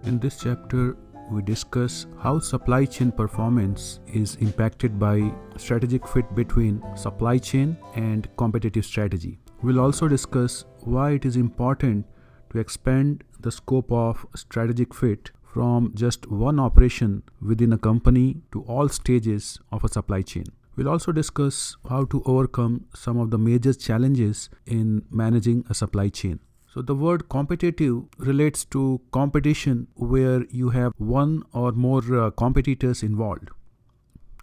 In this chapter, we discuss how supply chain performance is impacted by strategic fit between supply chain and competitive strategy. We'll also discuss why it is important to expand the scope of strategic fit from just one operation within a company to all stages of a supply chain. We'll also discuss how to overcome some of the major challenges in managing a supply chain. So the word competitive relates to competition where you have one or more competitors involved.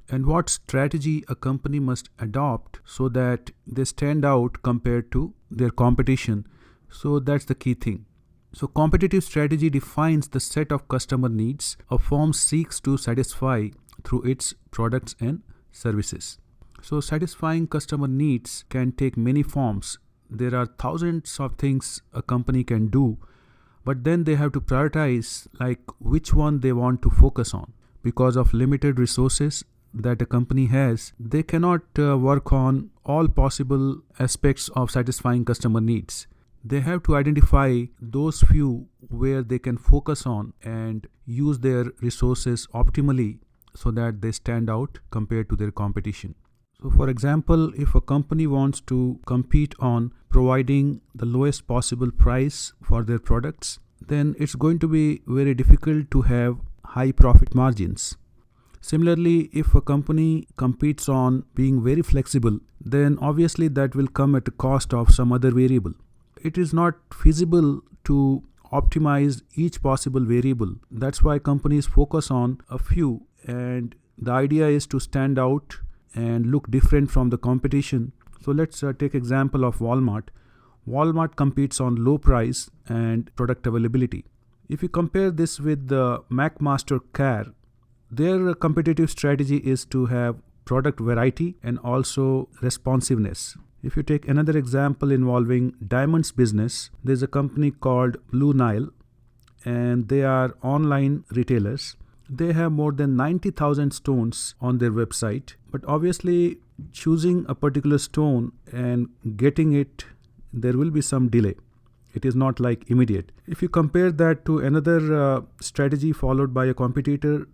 And what strategy a company must adopt so that they stand out compared to their competition. So that's the key thing. So competitive strategy defines the set of customer needs a firm seeks to satisfy through its products and services. So satisfying customer needs can take many forms. There are thousands of things a company can do, but then they have to prioritize like which one they want to focus on. Because of limited resources that a company has, they cannot work on all possible aspects of satisfying customer needs. They have to identify those few where they can focus on and use their resources optimally so that they stand out compared to their competition. So for example, if a company wants to compete on providing the lowest possible price for their products, then it's going to be very difficult to have high profit margins. Similarly, if a company competes on being very flexible, then obviously that will come at the cost of some other variable. It is not feasible to optimize each possible variable. That's why companies focus on a few, and the idea is to stand out and look different from the competition. So let's take example of Walmart. Walmart competes on low price and product availability. If you compare this with the McMaster Care, their competitive strategy is to have product variety and also responsiveness. If you take another example involving diamonds business, there's a company called Blue Nile, and they are online retailers. They have more than 90,000 stones on their website, but obviously choosing a particular stone and getting it, there will be some delay. It is not like immediate. If you compare that to another strategy followed by a competitor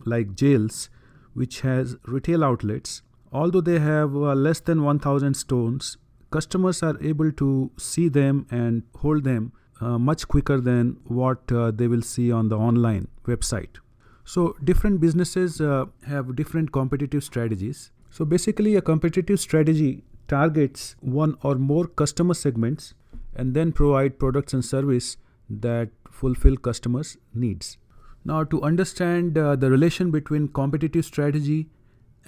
like Jails, which has retail outlets, although they have less than 1,000 stones, customers are able to see them and hold them much quicker than what they will see on the online website. So different businesses have different competitive strategies. So basically a competitive strategy targets one or more customer segments and then provide products and service that fulfill customers' needs. Now to understand the relation between competitive strategy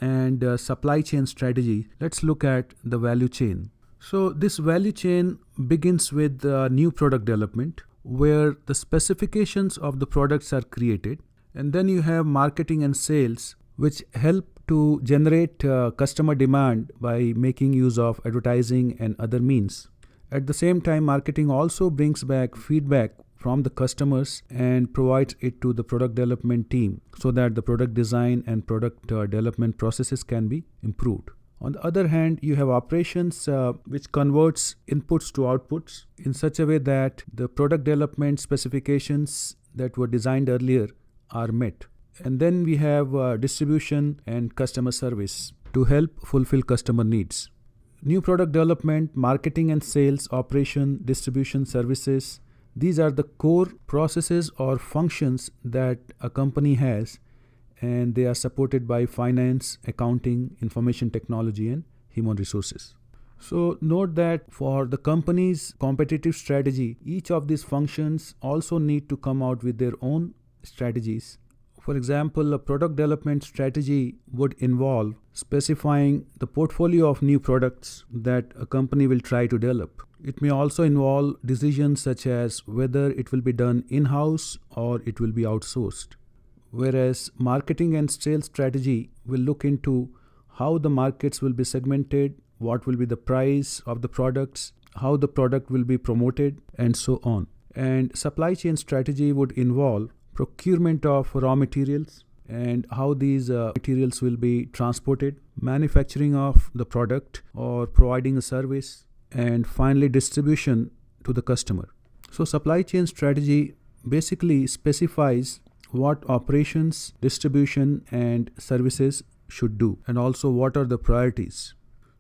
and supply chain strategy, let's look at the value chain. So this value chain begins with new product development where the specifications of the products are created. And then you have marketing and sales, which help to generate customer demand by making use of advertising and other means. At the same time, marketing also brings back feedback from the customers and provides it to the product development team so that the product design and product development processes can be improved. On the other hand, you have operations which converts inputs to outputs in such a way that the product development specifications that were designed earlier are met. And then we have distribution and customer service to help fulfill customer needs. New product development, marketing and sales, operation, distribution, services, these are the core processes or functions that a company has, and they are supported by finance, accounting, information technology, and human resources. So note that for the company's competitive strategy, each of these functions also need to come out with their own strategies. For example, a product development strategy would involve specifying the portfolio of new products that a company will try to develop. It may also involve decisions such as whether it will be done in-house or it will be outsourced. Whereas marketing and sales strategy will look into how the markets will be segmented, what will be the price of the products, how the product will be promoted, and so on. And supply chain strategy would involve procurement of raw materials and how these materials will be transported, manufacturing of the product or providing a service, and finally distribution to the customer. So supply chain strategy basically specifies what operations, distribution, and services should do, and also what are the priorities.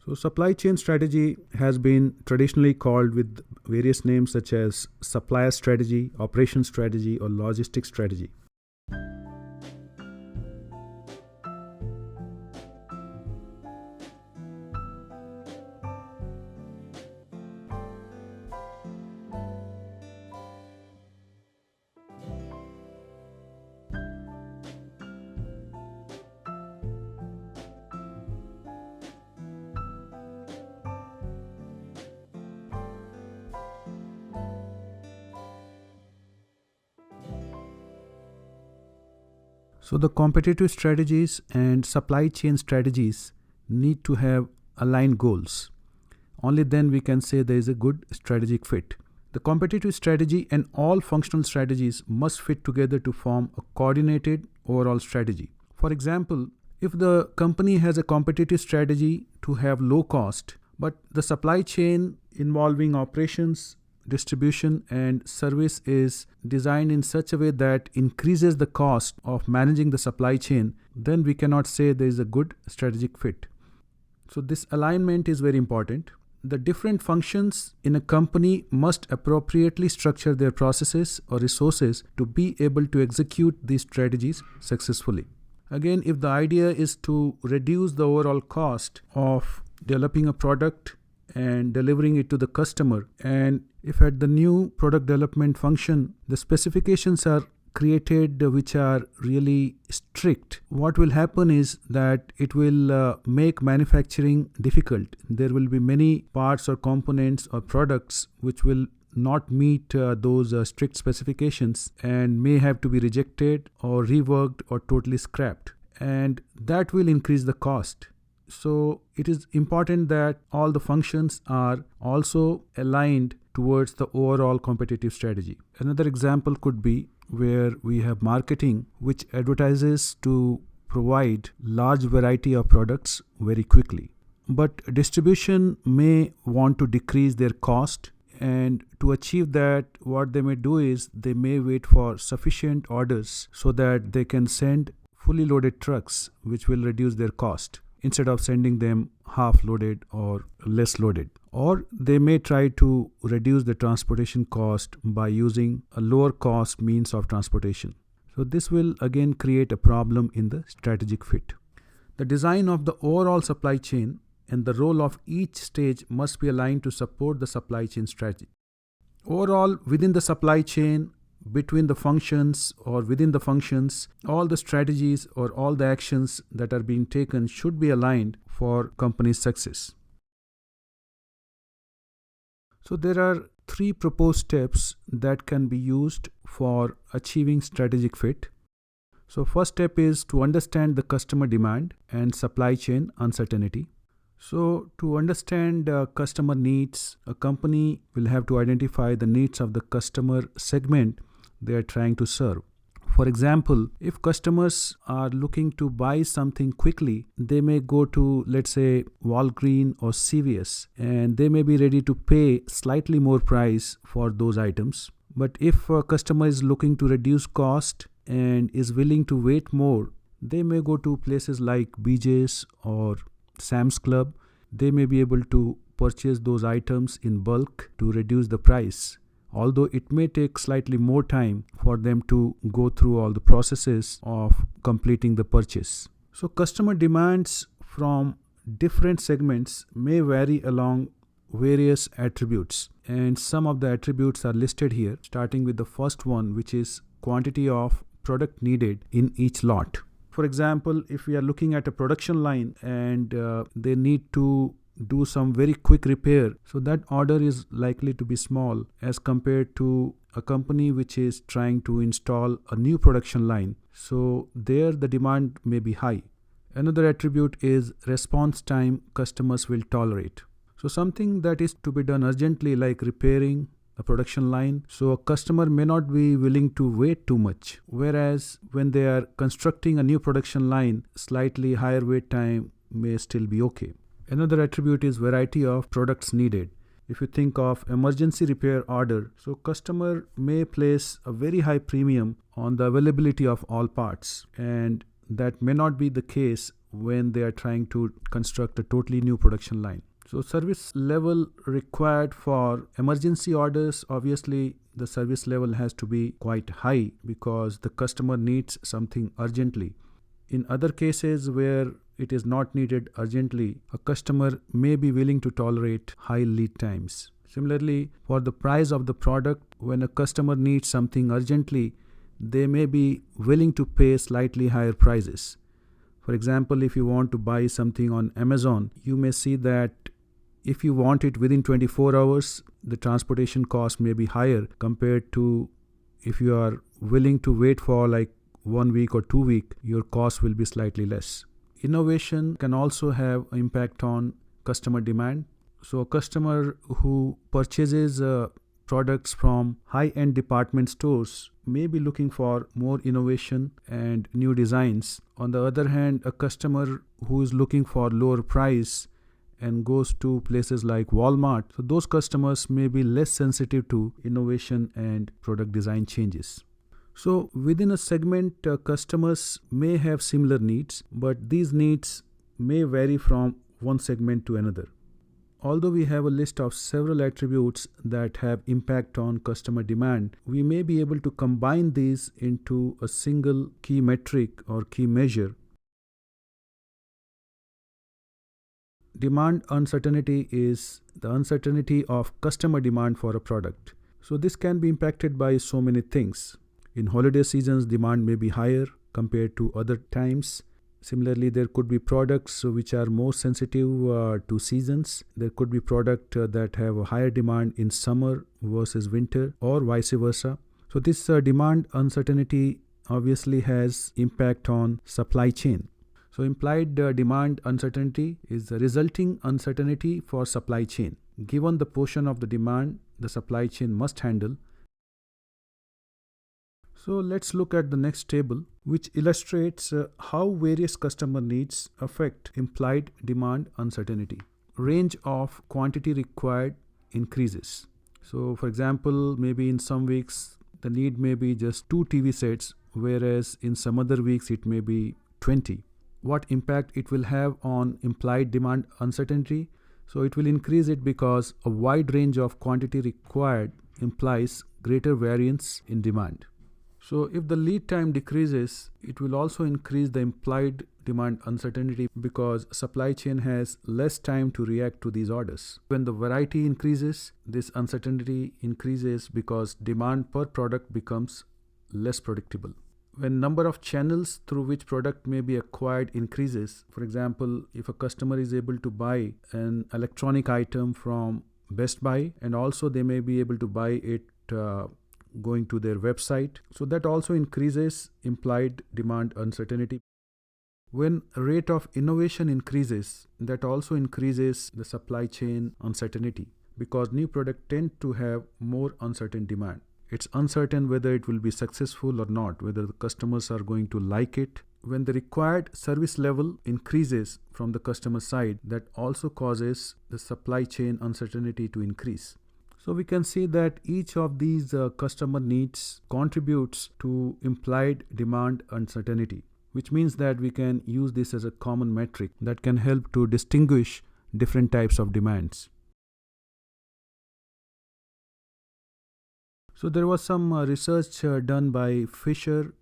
So, supply chain strategy has been traditionally called with various names such as supplier strategy, operation strategy, or logistics strategy. So, the competitive strategies and supply chain strategies need to have aligned goals. Only then we can say there is a good strategic fit. The competitive strategy and all functional strategies must fit together to form a coordinated overall strategy. For example, if the company has a competitive strategy to have low cost, but the supply chain involving operations, distribution, and service is designed in such a way that increases the cost of managing the supply chain, then we cannot say there is a good strategic fit. So, this alignment is very important. The different functions in a company must appropriately structure their processes or resources to be able to execute these strategies successfully. Again, if the idea is to reduce the overall cost of developing a product and delivering it to the customer, and if at the new product development function the specifications are created which are really strict, what will happen is that it will make manufacturing difficult. There will be many parts or components or products which will not meet those strict specifications and may have to be rejected or reworked or totally scrapped, and that will increase the cost. So it is important that all the functions are also aligned towards the overall competitive strategy. Another example could be where we have marketing which advertises to provide large variety of products very quickly. But distribution may want to decrease their cost, and to achieve that, what they may do is they may wait for sufficient orders so that they can send fully loaded trucks which will reduce their cost instead of sending them half loaded or less loaded. Or they may try to reduce the transportation cost by using a lower cost means of transportation. So this will again create a problem in the strategic fit. The design of the overall supply chain and the role of each stage must be aligned to support the supply chain strategy. Overall, within the supply chain, between the functions or within the functions, all the strategies or all the actions that are being taken should be aligned for company's success. So there are 3 proposed steps that can be used for achieving strategic fit. So first step is to understand the customer demand and supply chain uncertainty. So to understand customer needs, a company will have to identify the needs of the customer segment they are trying to serve. For example, if customers are looking to buy something quickly, they may go to, let's say, Walgreens or CVS, and they may be ready to pay slightly more price for those items. But if a customer is looking to reduce cost and is willing to wait more, they may go to places like BJ's or Sam's Club. They may be able to purchase those items in bulk to reduce the price, although it may take slightly more time for them to go through all the processes of completing the purchase. So customer demands from different segments may vary along various attributes, and some of the attributes are listed here, starting with the first one, which is quantity of product needed in each lot. For example, if we are looking at a production line and they need to do some very quick repair, so that order is likely to be small as compared to a company which is trying to install a new production line. So there the demand may be high. Another attribute is response time customers will tolerate. So something that is to be done urgently, like repairing a production line, so a customer may not be willing to wait too much, whereas when they are constructing a new production line, slightly higher wait time may still be okay. Another attribute is variety of products needed. If you think of emergency repair order, so customer may place a very high premium on the availability of all parts, and that may not be the case when they are trying to construct a totally new production line. So service level required for emergency orders, obviously the service level has to be quite high because the customer needs something urgently. In other cases where it is not needed urgently, a customer may be willing to tolerate high lead times. Similarly, for the price of the product, when a customer needs something urgently, they may be willing to pay slightly higher prices. For example, if you want to buy something on Amazon, you may see that if you want it within 24 hours, the transportation cost may be higher compared to if you are willing to wait for like 1 week or 2 weeks, your cost will be slightly less. Innovation can also have impact on customer demand. So a customer who purchases products from high-end department stores may be looking for more innovation and new designs. On the other hand, a customer who is looking for lower price and goes to places like Walmart, so those customers may be less sensitive to innovation and product design changes. So within a segment, customers may have similar needs, but these needs may vary from one segment to another. Although we have a list of several attributes that have impact on customer demand, we may be able to combine these into a single key metric or key measure. Demand uncertainty is the uncertainty of customer demand for a product. So this can be impacted by so many things. In holiday seasons, demand may be higher compared to other times. Similarly, there could be products which are more sensitive to seasons. There could be products that have a higher demand in summer versus winter, or vice versa. So this demand uncertainty obviously has impact on supply chain. So implied demand uncertainty is the resulting uncertainty for supply chain. Given the portion of the demand the supply chain must handle. So let's look at the next table, which illustrates how various customer needs affect implied demand uncertainty. Range of quantity required increases. So for example, maybe in some weeks the need may be just 2 TV sets, whereas in some other weeks it may be 20. What impact it will have on implied demand uncertainty? So it will increase it because a wide range of quantity required implies greater variance in demand. So if the lead time decreases, it will also increase the implied demand uncertainty because supply chain has less time to react to these orders. When the variety increases, this uncertainty increases because demand per product becomes less predictable. When number of channels through which product may be acquired increases, for example, if a customer is able to buy an electronic item from Best Buy, and also they may be able to buy it going to their website. So that also increases implied demand uncertainty. When rate of innovation increases, that also increases the supply chain uncertainty because new products tend to have more uncertain demand. It's uncertain whether it will be successful or not, whether the customers are going to like it. When the required service level increases from the customer side, that also causes the supply chain uncertainty to increase. So we can see that each of these customer needs contributes to implied demand uncertainty, which means that we can use this as a common metric that can help to distinguish different types of demands. So there was some research done by Fisher,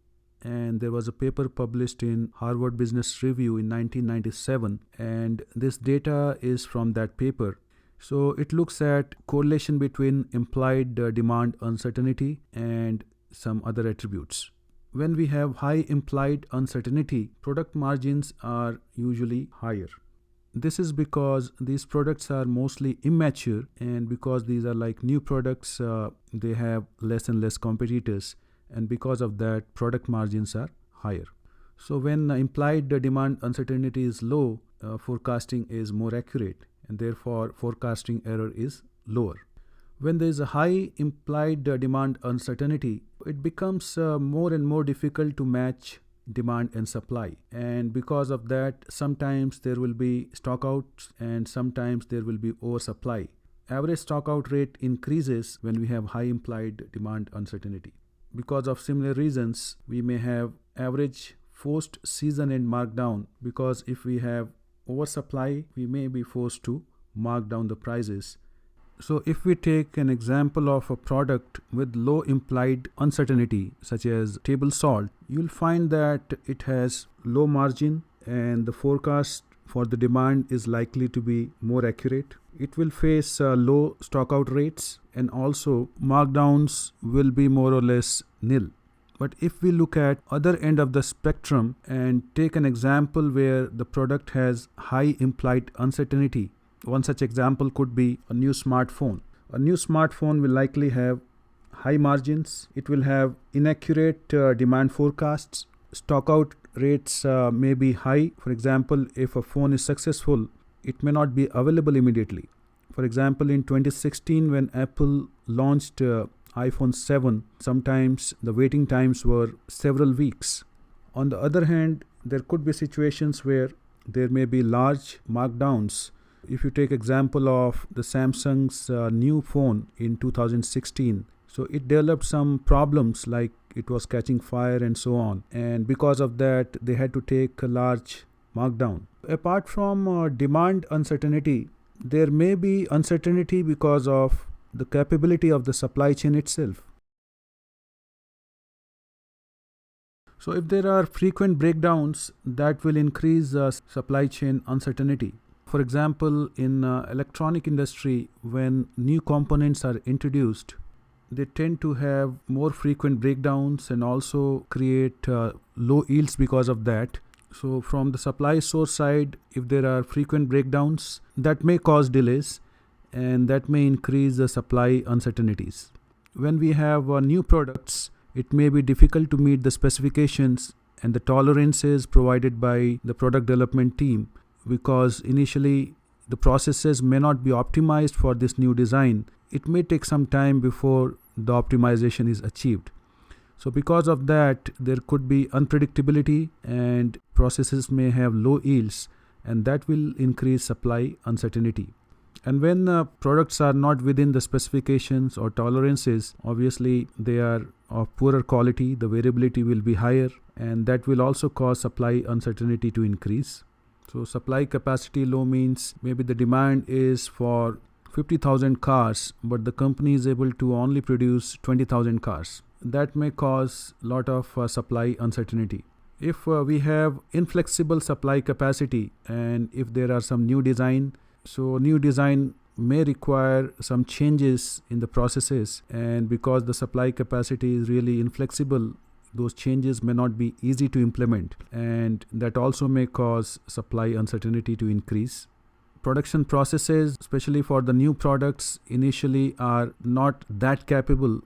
and there was a paper published in Harvard Business Review in 1997, and this data is from that paper. So it looks at correlation between implied demand uncertainty and some other attributes. When we have high implied uncertainty, product margins are usually higher. This is because these products are mostly immature, and because these are like new products, they have less and less competitors, and because of that, product margins are higher. So when implied demand uncertainty is low, forecasting is more accurate, and therefore forecasting error is lower. When there is a high implied demand uncertainty, it becomes more and more difficult to match demand and supply, and because of that, sometimes there will be stockouts and sometimes there will be oversupply. average stockout rate increases when we have high implied demand uncertainty. Because of similar reasons, we may have average forced season end markdown, because if we have oversupply, we may be forced to mark down the prices. So if we take an example of a product with low implied uncertainty, such as table salt, you'll find that it has low margin and the forecast for the demand is likely to be more accurate. It will face low stockout rates, and also markdowns will be more or less nil. But if we look at other end of the spectrum and take an example where the product has high implied uncertainty, one such example could be a new smartphone. A new smartphone will likely have high margins. It will have inaccurate demand forecasts. Stockout rates may be high. For example, if a phone is successful, it may not be available immediately. For example, in 2016, when Apple launched iPhone 7, sometimes the waiting times were several weeks. On the other hand, there could be situations where there may be large markdowns. If you take example of the Samsung's new phone in 2016, so it developed some problems like it was catching fire and so on, and because of that they had to take a large markdown. Apart from demand uncertainty, there may be uncertainty because of the capability of the supply chain itself. So if there are frequent breakdowns, that will increase supply chain uncertainty. For example, in electronic industry, when new components are introduced, they tend to have more frequent breakdowns and also create low yields because of that. So from the supply source side, if there are frequent breakdowns, that may cause delays and that may increase the supply uncertainties. When we have new products, it may be difficult to meet the specifications and the tolerances provided by the product development team, because initially the processes may not be optimized for this new design. It may take some time before the optimization is achieved. So because of that, there could be unpredictability and processes may have low yields, and that will increase supply uncertainty. And when products are not within the specifications or tolerances, obviously they are of poorer quality, the variability will be higher, and that will also cause supply uncertainty to increase. So supply capacity low means maybe the demand is for 50,000 cars, but the company is able to only produce 20,000 cars. That may cause a lot of supply uncertainty. If we have inflexible supply capacity and if there are some new design, so new design may require some changes in the processes, and because the supply capacity is really inflexible, those changes may not be easy to implement, and that also may cause supply uncertainty to increase. Production processes, especially for the new products, initially are not that capable,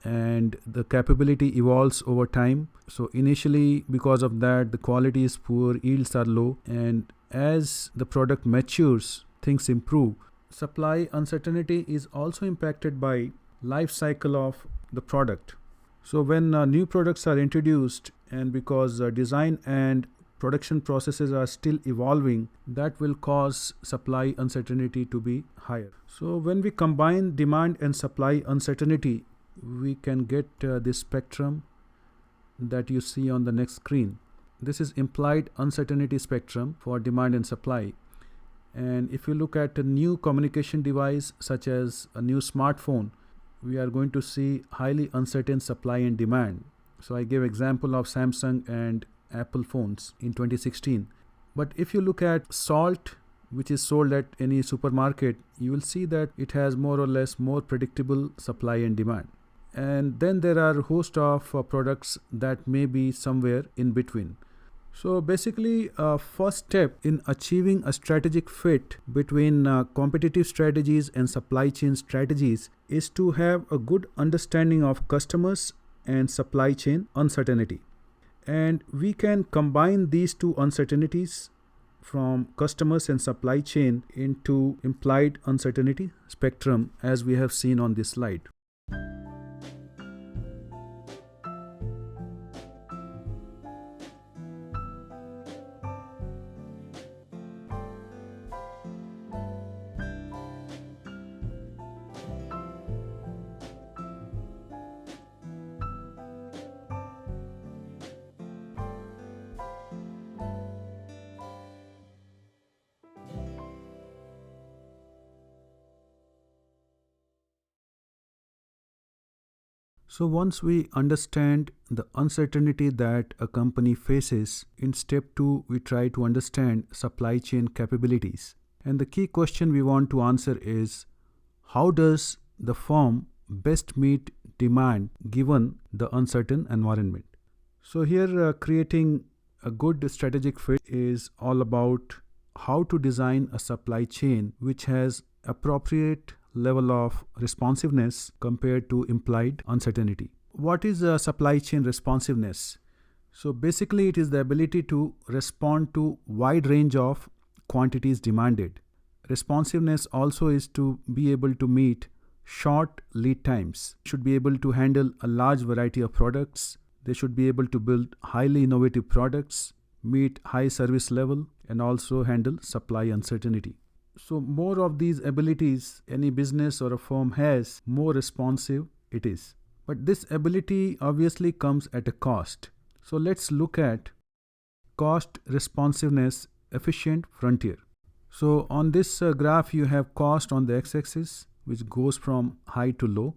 and the capability evolves over time. So initially, because of that, the quality is poor, yields are low, and as the product matures, things improve. Supply uncertainty is also impacted by life cycle of the product. So when new products are introduced, and because design and production processes are still evolving, that will cause supply uncertainty to be higher. So when we combine demand and supply uncertainty, we can get this spectrum that you see on the next screen. This is implied uncertainty spectrum for demand and supply. And if you look at a new communication device such as a new smartphone, we are going to see highly uncertain supply and demand. So I gave example of Samsung and Apple phones in 2016. But if you look at salt, which is sold at any supermarket, you will see that it has more or less more predictable supply and demand. And then there are a host of products that may be somewhere in between. So basically, first step in achieving a strategic fit between competitive strategies and supply chain strategies is to have a good understanding of customers and supply chain uncertainty. And we can combine these two uncertainties from customers and supply chain into implied uncertainty spectrum, as we have seen on this slide. So once we understand the uncertainty that a company faces, in step 2 we try to understand supply chain capabilities. And the key question we want to answer is, how does the firm best meet demand given the uncertain environment? So here creating a good strategic fit is all about how to design a supply chain which has appropriate level of responsiveness compared to implied uncertainty. What is a supply chain responsiveness? So basically it is the ability to respond to wide range of quantities demanded. Responsiveness also is to be able to meet short lead times, should be able to handle a large variety of products. They should be able to build highly innovative products, meet high service level, and also handle supply uncertainty. So more of these abilities any business or a firm has, more responsive it is. But this ability obviously comes at a cost. So let's look at cost responsiveness efficient frontier. So on this graph you have cost on the x-axis, which goes from high to low,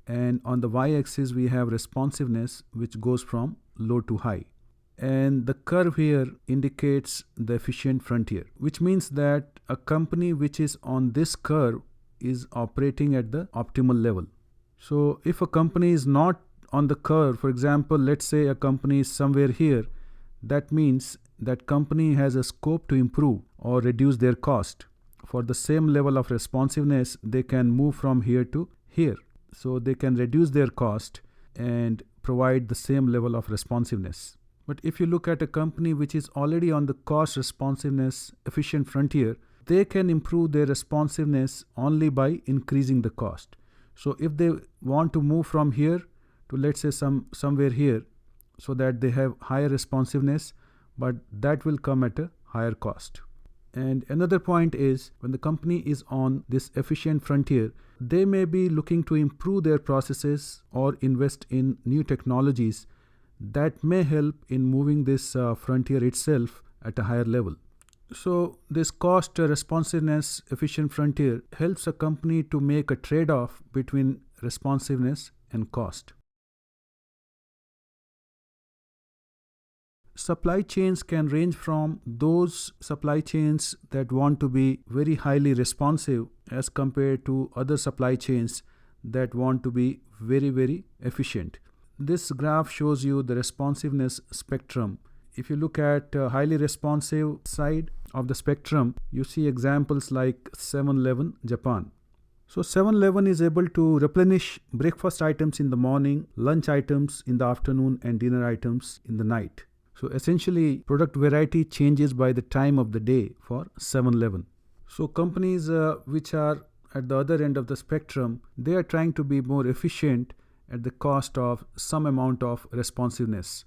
and on the y-axis we have responsiveness, which goes from low to high. And the curve here indicates the efficient frontier, which means that a company which is on this curve is operating at the optimal level. So if a company is not on the curve, for example, let's say a company is somewhere here, that means that company has a scope to improve or reduce their cost. For the same level of responsiveness, they can move from here to here. So they can reduce their cost and provide the same level of responsiveness. But if you look at a company which is already on the cost responsiveness efficient frontier, they can improve their responsiveness only by increasing the cost. So if they want to move from here to, let's say, somewhere here, so that they have higher responsiveness, but that will come at a higher cost. And another point is, when the company is on this efficient frontier, they may be looking to improve their processes or invest in new technologies that may help in moving this frontier itself at a higher level. So this cost responsiveness efficient frontier helps a company to make a trade-off between responsiveness and cost. Supply chains can range from those supply chains that want to be very highly responsive as compared to other supply chains that want to be very, very efficient. This graph shows you the responsiveness spectrum. If you look at highly responsive side of the spectrum, you see examples like 7-Eleven, Japan. So 7-Eleven is able to replenish breakfast items in the morning, lunch items in the afternoon, and dinner items in the night. So essentially, product variety changes by the time of the day for 7-Eleven. So companies which are at the other end of the spectrum, they are trying to be more efficient at the cost of some amount of responsiveness.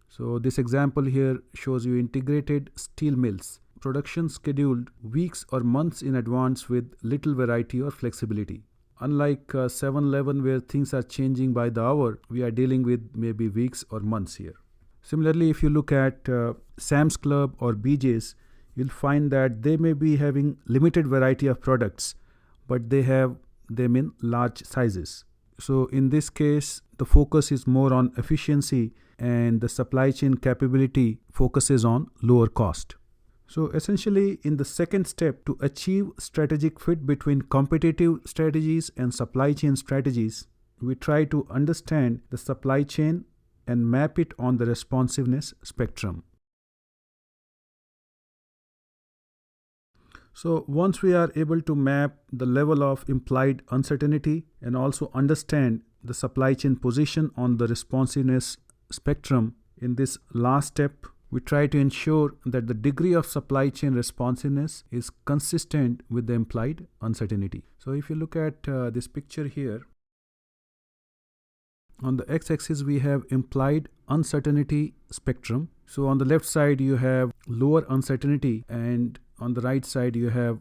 So this example here shows you integrated steel mills. Production scheduled weeks or months in advance with little variety or flexibility. Unlike 7-Eleven where things are changing by the hour, we are dealing with maybe weeks or months here. Similarly, if you look at Sam's Club or BJ's, you'll find that they may be having limited variety of products, but they have them in large sizes. So in this case, the focus is more on efficiency and the supply chain capability focuses on lower cost. So essentially, in the second step, to achieve strategic fit between competitive strategies and supply chain strategies, we try to understand the supply chain and map it on the responsiveness spectrum. So once we are able to map the level of implied uncertainty and also understand the supply chain position on the responsiveness spectrum, in this last step, we try to ensure that the degree of supply chain responsiveness is consistent with the implied uncertainty. So if you look at this picture here, on the x-axis we have implied uncertainty spectrum. So on the left side you have lower uncertainty and on the right side you have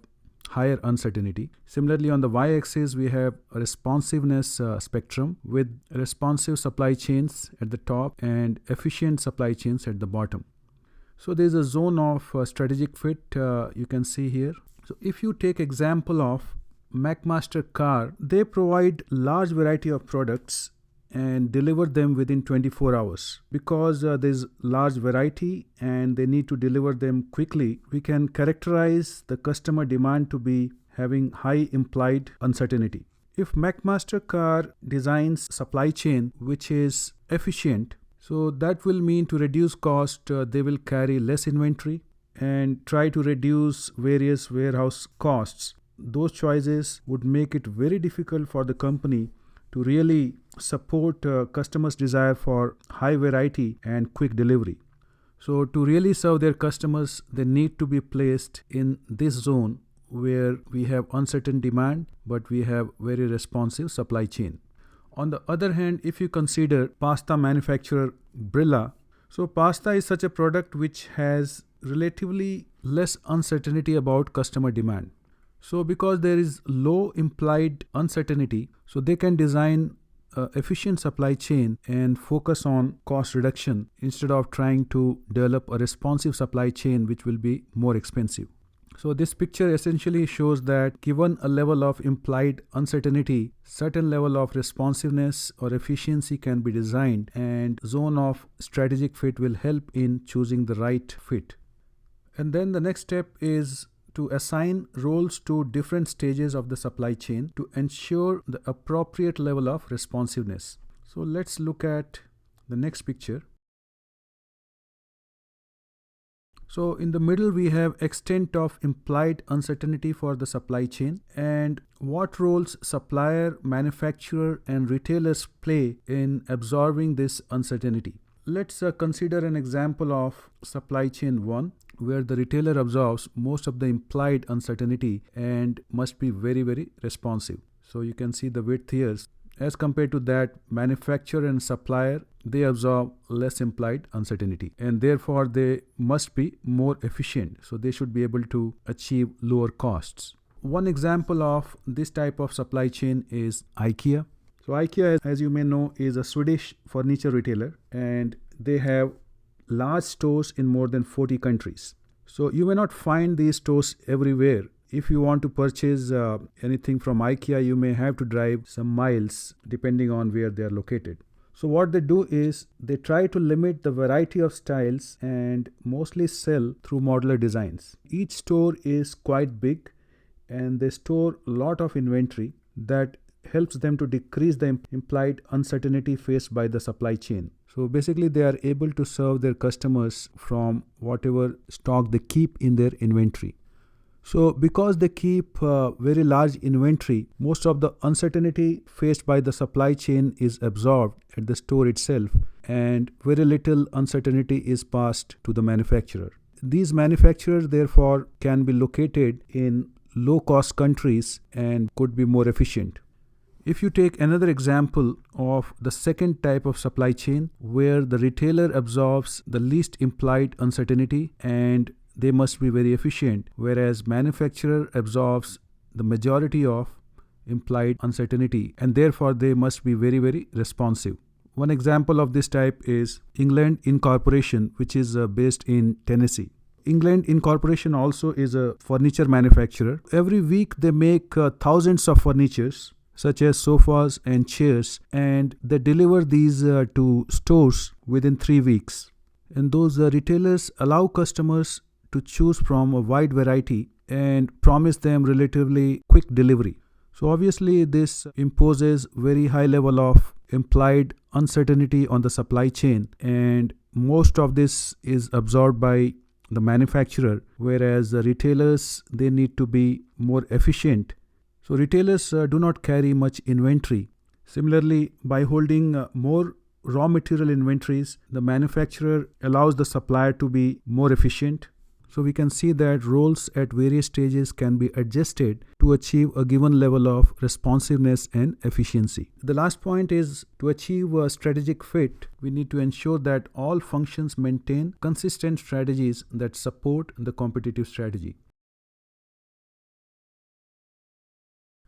higher uncertainty. Similarly, on the y-axis we have a responsiveness spectrum with responsive supply chains at the top and efficient supply chains at the bottom. So there is a zone of strategic fit you can see here. So if you take example of McMaster car, they provide large variety of products and deliver them within 24 hours. Because there's large variety and they need to deliver them quickly, we can characterize the customer demand to be having high implied uncertainty. If McMaster-Carr designs supply chain which is efficient, so that will mean to reduce cost, they will carry less inventory and try to reduce various warehouse costs. Those choices would make it very difficult for the company to really support customers' desire for high variety and quick delivery. So to really serve their customers, they need to be placed in this zone where we have uncertain demand, but we have very responsive supply chain. On the other hand, if you consider pasta manufacturer Brilla, so pasta is such a product which has relatively less uncertainty about customer demand. So because there is low implied uncertainty, so they can design efficient supply chain and focus on cost reduction instead of trying to develop a responsive supply chain which will be more expensive. So this picture essentially shows that given a level of implied uncertainty, certain level of responsiveness or efficiency can be designed, and zone of strategic fit will help in choosing the right fit. And then the next step is to assign roles to different stages of the supply chain to ensure the appropriate level of responsiveness. So let's look at the next picture. So in the middle we have extent of implied uncertainty for the supply chain and what roles supplier, manufacturer and retailers play in absorbing this uncertainty. Let's consider an example of supply chain 1 where the retailer absorbs most of the implied uncertainty and must be very responsive. So you can see the width here. As compared to that, manufacturer and supplier, they absorb less implied uncertainty and therefore they must be more efficient. So they should be able to achieve lower costs. One example of this type of supply chain is IKEA. So IKEA, as you may know, is a Swedish furniture retailer and they have large stores in more than 40 countries. So you may not find these stores everywhere. If you want to purchase anything from IKEA, you may have to drive some miles depending on where they are located. So what they do is they try to limit the variety of styles and mostly sell through modular designs. Each store is quite big and they store a lot of inventory that helps them to decrease the implied uncertainty faced by the supply chain. So basically they are able to serve their customers from whatever stock they keep in their inventory. So because they keep very large inventory, most of the uncertainty faced by the supply chain is absorbed at the store itself and very little uncertainty is passed to the manufacturer. These manufacturers therefore can be located in low cost countries and could be more efficient. If you take another example of the second type of supply chain where the retailer absorbs the least implied uncertainty and they must be very efficient, whereas manufacturer absorbs the majority of implied uncertainty and therefore they must be very responsive. One example of this type is England Incorporation, which is based in Tennessee. England Incorporation also is a furniture manufacturer. Every week they make thousands of furnitures such as sofas and chairs and they deliver these to stores within 3 weeks. And those retailers allow customers to choose from a wide variety and promise them relatively quick delivery. So obviously this imposes very high level of implied uncertainty on the supply chain and most of this is absorbed by the manufacturer, whereas the retailers, they need to be more efficient. So retailers do not carry much inventory. Similarly, by holding more raw material inventories, the manufacturer allows the supplier to be more efficient. So we can see that roles at various stages can be adjusted to achieve a given level of responsiveness and efficiency. The last point is to achieve a strategic fit, we need to ensure that all functions maintain consistent strategies that support the competitive strategy.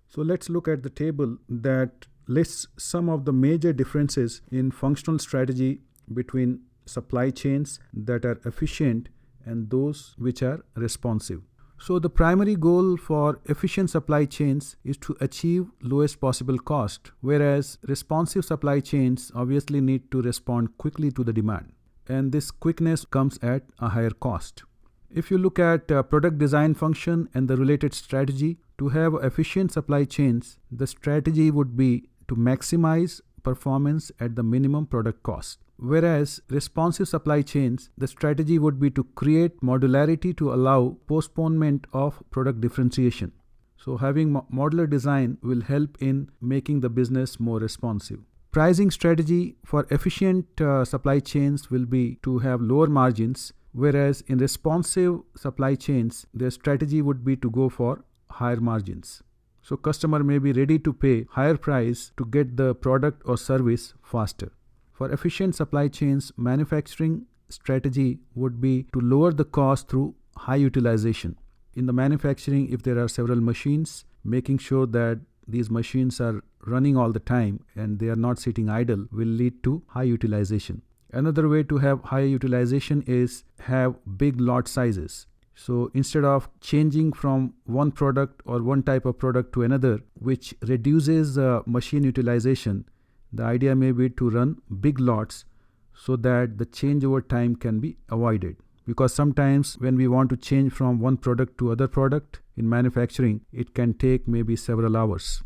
So let's look at the table that lists some of the major differences in functional strategy between supply chains that are efficient and those which are responsive. So the primary goal for efficient supply chains is to achieve lowest possible cost, whereas responsive supply chains obviously need to respond quickly to the demand. And this quickness comes at a higher cost. If you look at product design function and the related strategy, to have efficient supply chains, the strategy would be to maximize performance at the minimum product cost. Whereas responsive supply chains, the strategy would be to create modularity to allow postponement of product differentiation. So having modular design will help in making the business more responsive. Pricing strategy for efficient supply chains will be to have lower margins, whereas in responsive supply chains, their strategy would be to go for higher margins. So customer may be ready to pay higher price to get the product or service faster. For efficient supply chains, manufacturing strategy would be to lower the cost through high utilization. In the manufacturing, if there are several machines, making sure that these machines are running all the time and they are not sitting idle will lead to high utilization. Another way to have high utilization is have big lot sizes. So instead of changing from one product or one type of product to another, which reduces machine utilization, the idea may be to run big lots so that the changeover time can be avoided. Because sometimes when we want to change from one product to other product in manufacturing, it can take maybe several hours.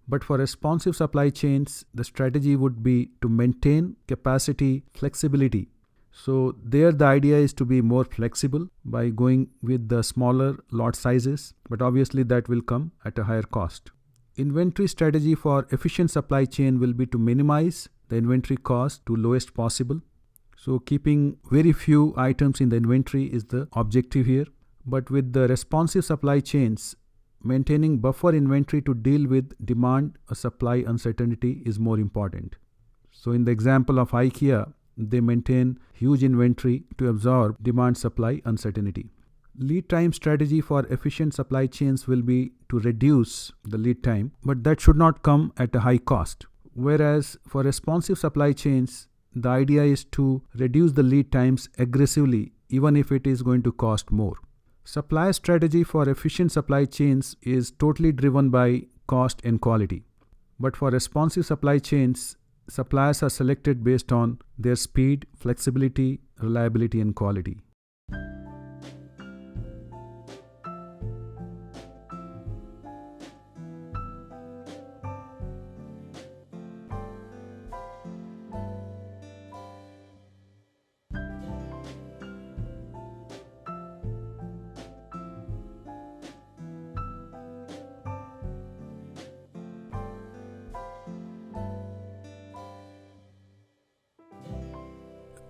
But for responsive supply chains, the strategy would be to maintain capacity flexibility. So there the idea is to be more flexible by going with the smaller lot sizes, but obviously that will come at a higher cost. Inventory strategy for efficient supply chain will be to minimize the inventory cost to lowest possible. So keeping very few items in the inventory is the objective here. But with the responsive supply chains, maintaining buffer inventory to deal with demand or supply uncertainty is more important. So in the example of IKEA, they maintain huge inventory to absorb demand supply uncertainty. Lead time strategy for efficient supply chains will be to reduce the lead time, but that should not come at a high cost. Whereas for responsive supply chains, the idea is to reduce the lead times aggressively, even if it is going to cost more. Supply strategy for efficient supply chains is totally driven by cost and quality. But for responsive supply chains, suppliers are selected based on their speed, flexibility, reliability, and quality.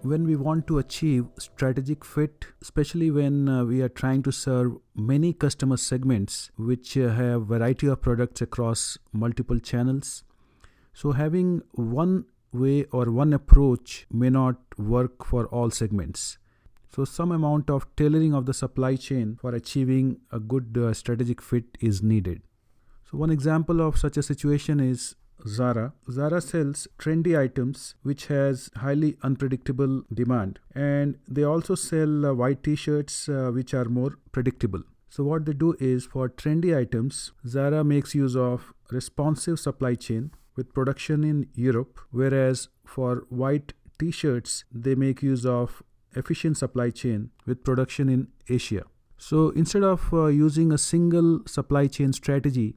When we want to achieve strategic fit, especially when we are trying to serve many customer segments which have variety of products across multiple channels, so having one way or one approach may not work for all segments. So some amount of tailoring of the supply chain for achieving a good strategic fit is needed. So one example of such a situation is Zara. Zara sells trendy items which has highly unpredictable demand, and they also sell white t-shirts which are more predictable. So what they do is for trendy items, Zara makes use of responsive supply chain with production in Europe, whereas for white t-shirts, they make use of efficient supply chain with production in Asia. So instead of using a single supply chain strategy,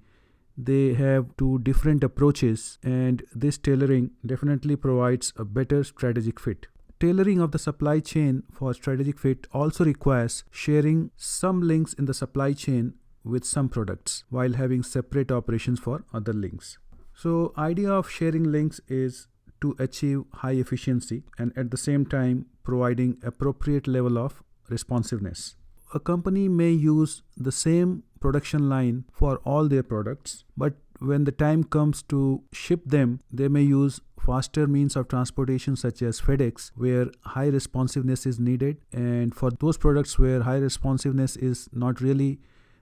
they have two different approaches, and this tailoring definitely provides a better strategic fit. Tailoring of the supply chain for strategic fit also requires sharing some links in the supply chain with some products while having separate operations for other links. So idea of sharing links is to achieve high efficiency and at the same time providing appropriate level of responsiveness. A company may use the same production line for all their products, but when the time comes to ship them, they may use faster means of transportation such as FedEx, where high responsiveness is needed, and for those products where high responsiveness is not really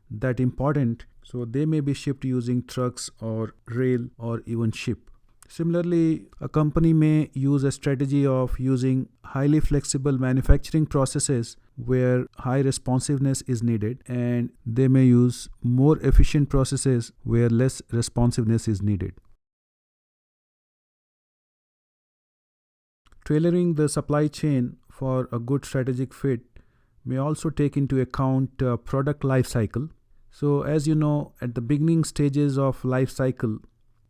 that important, so they may be shipped using trucks or rail or even ship. Similarly, a company may use a strategy of using highly flexible manufacturing processes where high responsiveness is needed, and they may use more efficient processes where less responsiveness is needed. Tailoring the supply chain for a good strategic fit may also take into account product life cycle. So as you know, at the beginning stages of life cycle,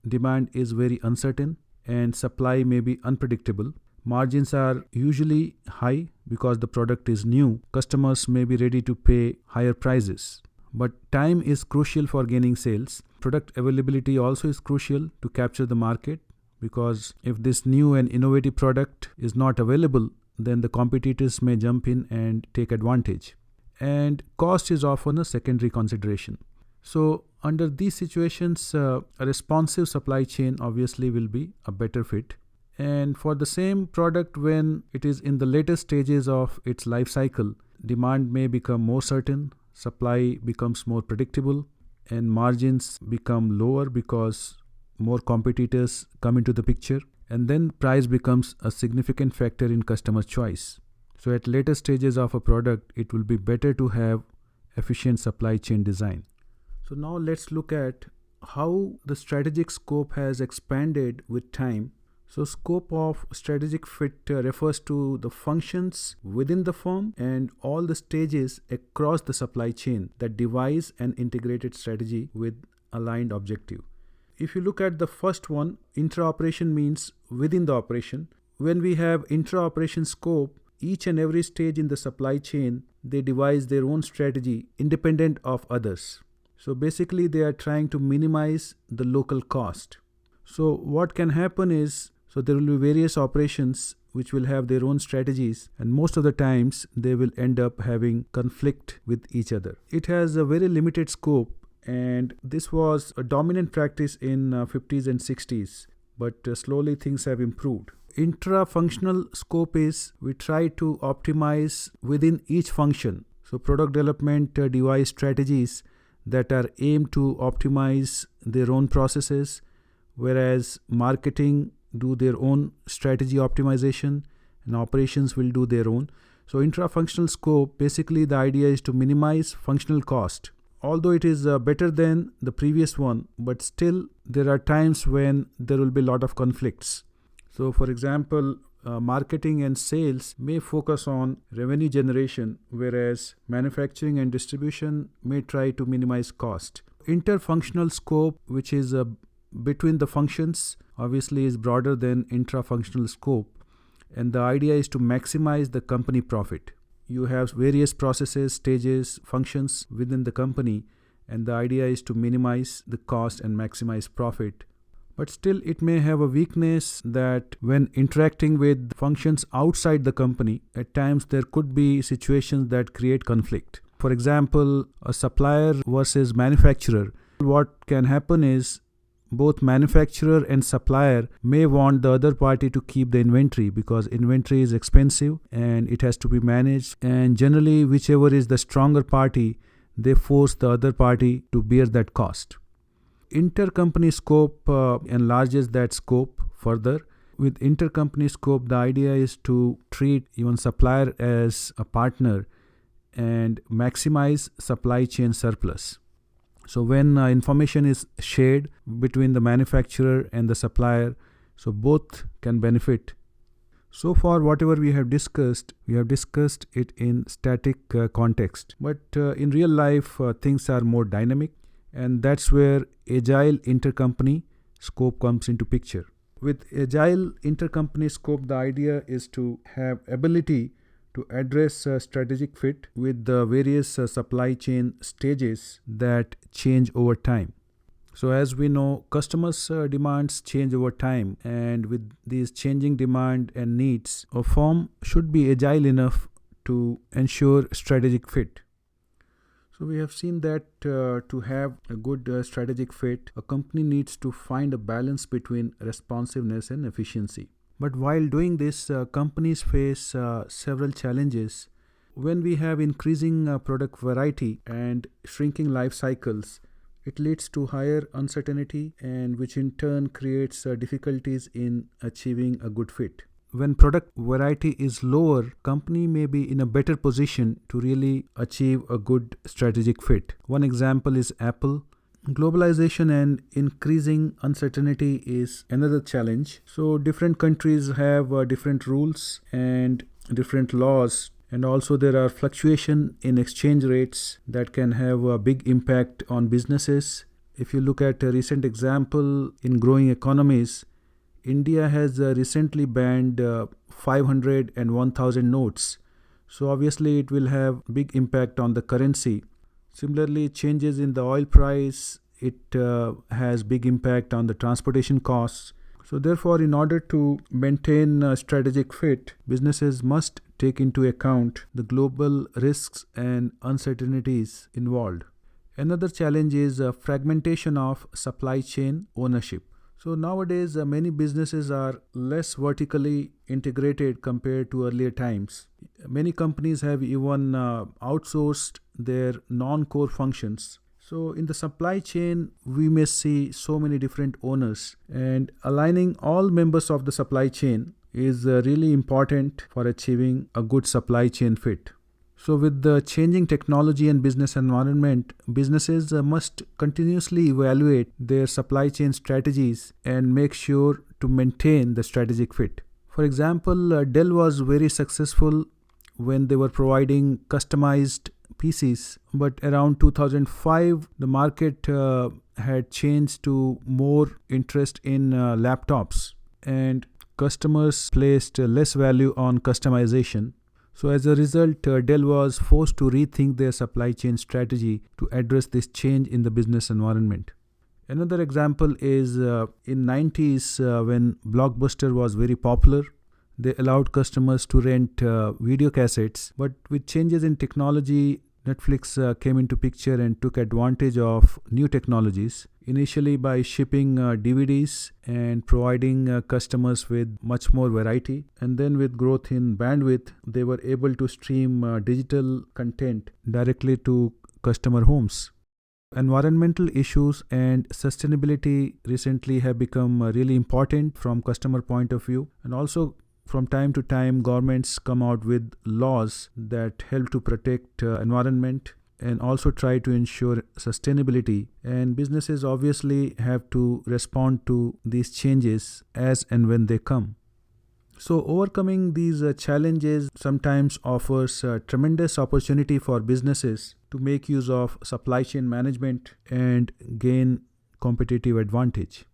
demand is very uncertain and supply may be unpredictable. Margins are usually high because the product is new. Customers may be ready to pay higher prices. But time is crucial for gaining sales. Product availability also is crucial to capture the market, because if this new and innovative product is not available, then the competitors may jump in and take advantage. And cost is often a secondary consideration. So under these situations, a responsive supply chain obviously will be a better fit. And for the same product, when it is in the later stages of its life cycle, demand may become more certain, supply becomes more predictable, and margins become lower because more competitors come into the picture, and then price becomes a significant factor in customer choice. So at later stages of a product, it will be better to have efficient supply chain design. So now let's look at how the strategic scope has expanded with time. So scope of strategic fit refers to the functions within the firm and all the stages across the supply chain that devise an integrated strategy with aligned objective. If you look at the first one, intra-operation means within the operation. When we have intra-operation scope, each and every stage in the supply chain, they devise their own strategy independent of others. So basically they are trying to minimize the local cost. So what can happen is, so there will be various operations which will have their own strategies, and most of the times they will end up having conflict with each other. It has a very limited scope, and this was a dominant practice in 50s and 60s, but slowly things have improved. Intra-functional scope is we try to optimize within each function. So product development devise strategies that are aimed to optimize their own processes, whereas marketing do their own strategy optimization and operations will do their own. So intra-functional scope, basically the idea is to minimize functional cost. Although it is better than the previous one, but still there are times when there will be a lot of conflicts. So for example, marketing and sales may focus on revenue generation, whereas manufacturing and distribution may try to minimize cost. Interfunctional scope, which is between the functions, obviously is broader than intra-functional scope, and the idea is to maximize the company profit. You have various processes, stages, functions within the company, and the idea is to minimize the cost and maximize profit. But still it may have a weakness that when interacting with functions outside the company, at times there could be situations that create conflict. For example, a supplier versus manufacturer. What can happen is both manufacturer and supplier may want the other party to keep the inventory because inventory is expensive and it has to be managed, and generally whichever is the stronger party, they force the other party to bear that cost. Intercompany scope enlarges that scope further. With intercompany scope, the idea is to treat even supplier as a partner and maximize supply chain surplus. So when information is shared between the manufacturer and the supplier, so both can benefit. So far, whatever we have discussed it in static context. But in real life, things are more dynamic, and that's where agile intercompany scope comes into picture. With agile intercompany scope, the idea is to have ability to address strategic fit with the various supply chain stages that change over time. So as we know, customers' demands change over time, and with these changing demand and needs, a firm should be agile enough to ensure strategic fit. So we have seen that to have a good strategic fit, a company needs to find a balance between responsiveness and efficiency. But while doing this, companies face several challenges. When we have increasing product variety and shrinking life cycles, it leads to higher uncertainty, and which in turn creates difficulties in achieving a good fit. when product variety is lower, company may be in a better position to really achieve a good strategic fit. One example is Apple. Globalization and increasing uncertainty is another challenge. So different countries have different rules and different laws, and also there are fluctuation in exchange rates that can have a big impact on businesses. If you look at a recent example in growing economies, India has recently banned 500 and 1000 notes. So obviously it will have big impact on the currency. Similarly, changes in the oil price, it has big impact on the transportation costs. So therefore, in order to maintain a strategic fit, businesses must take into account the global risks and uncertainties involved. Another challenge is fragmentation of supply chain ownership. So nowadays, many businesses are less vertically integrated compared to earlier times. Many companies have even outsourced their non-core functions. So in the supply chain, we may see so many different owners, and aligning all members of the supply chain is really important for achieving a good supply chain fit. So with the changing technology and business environment, businesses must continuously evaluate their supply chain strategies and make sure to maintain the strategic fit. For example, Dell was very successful when they were providing customized PCs, but around 2005, the market had changed to more interest in laptops, and customers placed less value on customization. So as a result, Dell was forced to rethink their supply chain strategy to address this change in the business environment. Another example is in 90s when Blockbuster was very popular. They allowed customers to rent video cassettes, but with changes in technology, Netflix came into picture and took advantage of new technologies, initially by shipping DVDs and providing customers with much more variety. And then with growth in bandwidth, they were able to stream digital content directly to customer homes. Environmental issues and sustainability recently have become really important from customer point of view, and also from time to time governments come out with laws that help to protect environment and also try to ensure sustainability, and businesses obviously have to respond to these changes as and when they come. So overcoming these challenges sometimes offers a tremendous opportunity for businesses to make use of supply chain management and gain competitive advantage.